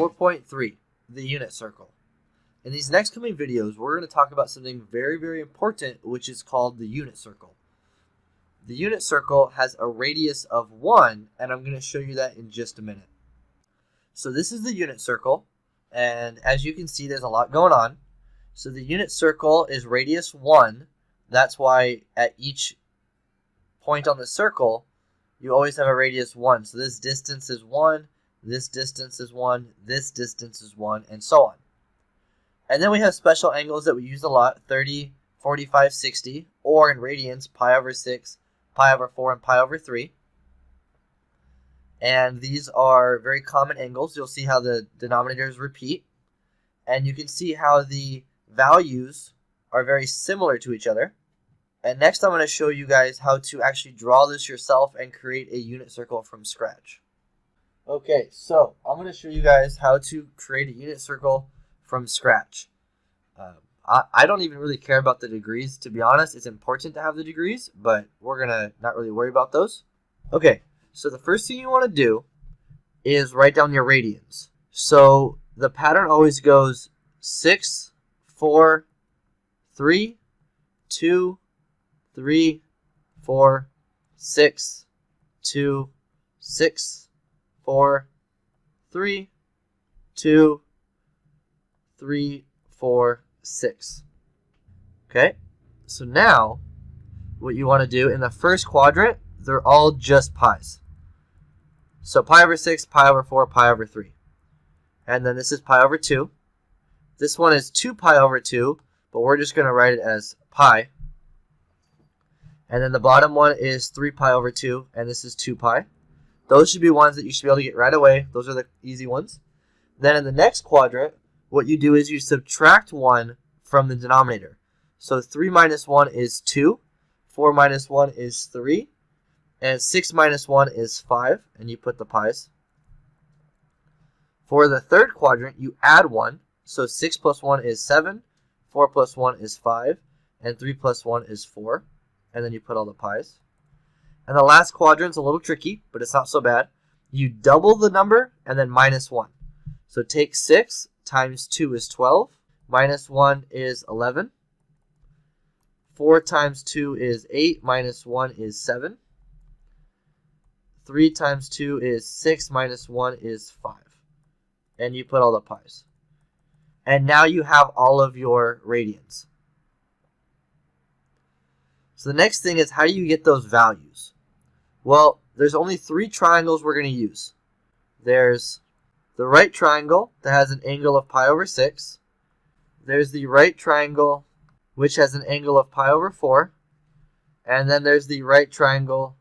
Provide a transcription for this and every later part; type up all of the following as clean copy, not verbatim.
4.3, the unit circle. In these next coming videos, we're going to talk about something very, very important, which is called the unit circle. The unit circle has a radius of 1, and I'm going to show you that in just a minute. So this is the unit circle, and as you can see, there's a lot going on. So the unit circle is radius 1. That's why at each point on the circle, you always have a radius 1. So this distance is 1, this distance is 1, this distance is 1, and so on. And then we have special angles that we use a lot, 30, 45, 60, or in radians, pi over 6, pi over 4, and pi over 3. And these are very common angles. You'll see how the denominators repeat. And you can see how the values are very similar to each other. And next I'm going to show you guys how to actually draw this yourself and create a unit circle from scratch. Okay, so I'm going to show you guys how to create a unit circle from scratch. I don't even really care about the degrees, to be honest. It's important to have the degrees, but we're going to not really worry about those. Okay, so the first thing you want to do is write down your radians. So the pattern always goes 6, 4, 3, 2, 3, 4, 6, 2, 6, 4, 3, 2, 3, 4, 6. Okay, so now what you want to do in the first quadrant, they're all just pi's. So pi over 6, pi over 4, pi over 3. And then this is pi over 2. This one is 2 pi over 2, but we're just going to write it as pi. And then the bottom one is 3 pi over 2, and this is 2 pi. Those should be ones that you should be able to get right away. Those are the easy ones. Then in the next quadrant, what you do is you subtract 1 from the denominator. So 3 minus 1 is 2, 4 minus 1 is 3, and 6 minus 1 is 5, and you put the pi's. For the third quadrant, you add 1. So 6 plus 1 is 7, 4 plus 1 is 5, and 3 plus 1 is 4, and then you put all the pi's. And the last quadrant's a little tricky, but it's not so bad. You double the number and then minus 1. So take 6 times 2 is 12, minus 1 is 11. 4 times 2 is 8, minus 1 is 7. 3 times 2 is 6, minus 1 is 5. And you put all the pi's. And now you have all of your radians. So the next thing is, how do you get those values? Well, there's only 3 triangles we're going to use. There's the right triangle that has an angle of pi over 6. There's the right triangle which has an angle of pi over 4. And then there's the right triangle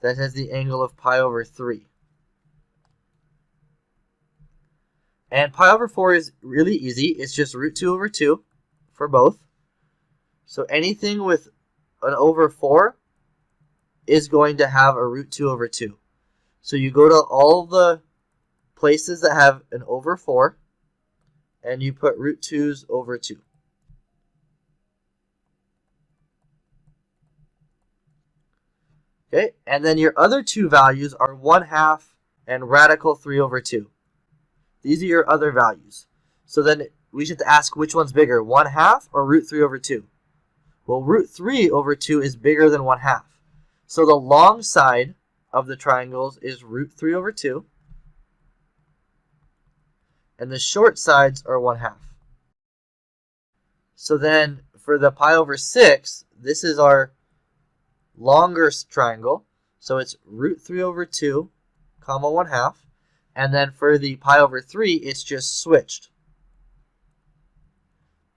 that has the angle of pi over 3. And pi over 4 is really easy. It's just root 2 over 2 for both. So anything with an over 4 is going to have a root 2 over 2. So you go to all the places that have an over 4, and you put root 2's over 2. Okay, and then your other two values are 1/2 and radical 3 over 2. These are your other values. So then we should ask which one's bigger, 1/2 or root 3 over 2? Well, root 3 over 2 is bigger than 1/2. So the long side of the triangles is root 3 over 2. And the short sides are 1/2. So then for the pi over 6, this is our longer triangle. So it's root 3 over 2, comma 1/2. And then for the pi over 3, it's just switched.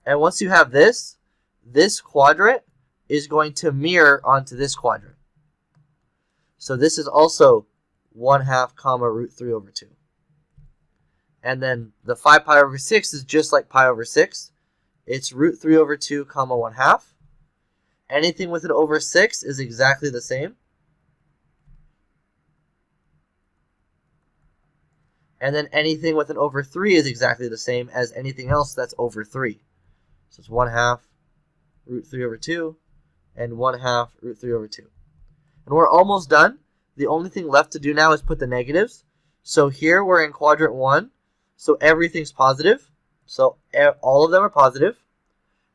And once you have this, this quadrant is going to mirror onto this quadrant. So this is also 1/2 comma root 3 over 2. And then the 5 pi over 6 is just like pi over 6. It's root 3 over 2 comma 1/2. Anything with an over 6 is exactly the same. And then anything with an over 3 is exactly the same as anything else that's over 3. So it's 1/2 root 3 over 2 and 1/2 root 3 over 2. And we're almost done. The only thing left to do now is put the negatives. So here we're in quadrant 1. so everything's positive. So all of them are positive.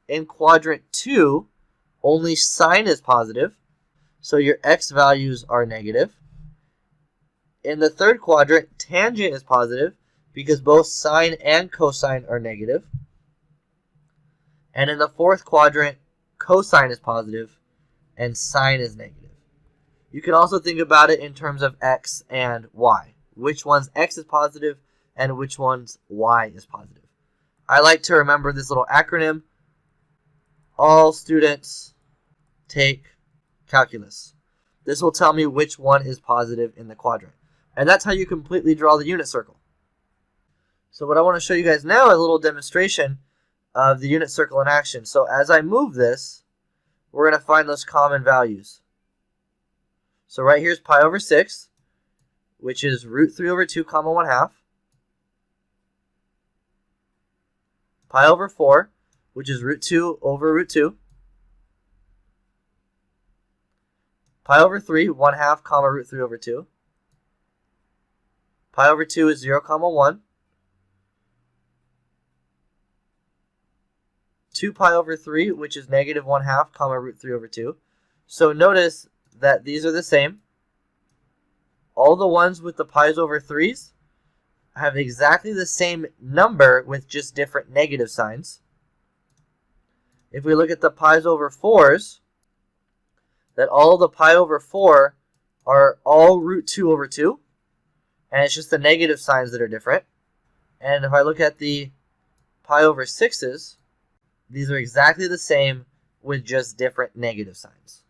In quadrant 2, only sine is positive, so your x values are negative. In the third quadrant, tangent is positive because both sine and cosine are negative. And in the fourth quadrant, cosine is positive and sine is negative. You can also think about it in terms of x and y. Which one's x is positive and which one's y is positive. I like to remember this little acronym. All students take calculus. This will tell me which one is positive in the quadrant. And that's how you completely draw the unit circle. So what I want to show you guys now is a little demonstration of the unit circle in action. So as I move this, we're going to find those common values. So right here is pi over 6, which is root 3 over 2 comma 1/2. Pi over 4, which is root 2 over root 2. Pi over 3, 1/2 comma root 3 over 2. Pi over 2 is 0 comma 1. 2 pi over 3, which is negative 1/2 comma root 3 over 2. So notice that these are the same. All the ones with the pi's over 3's have exactly the same number with just different negative signs. If we look at the pi's over 4's, that all the pi over 4 are all root 2 over 2, and it's just the negative signs that are different. And if I look at the pi over 6's, these are exactly the same with just different negative signs.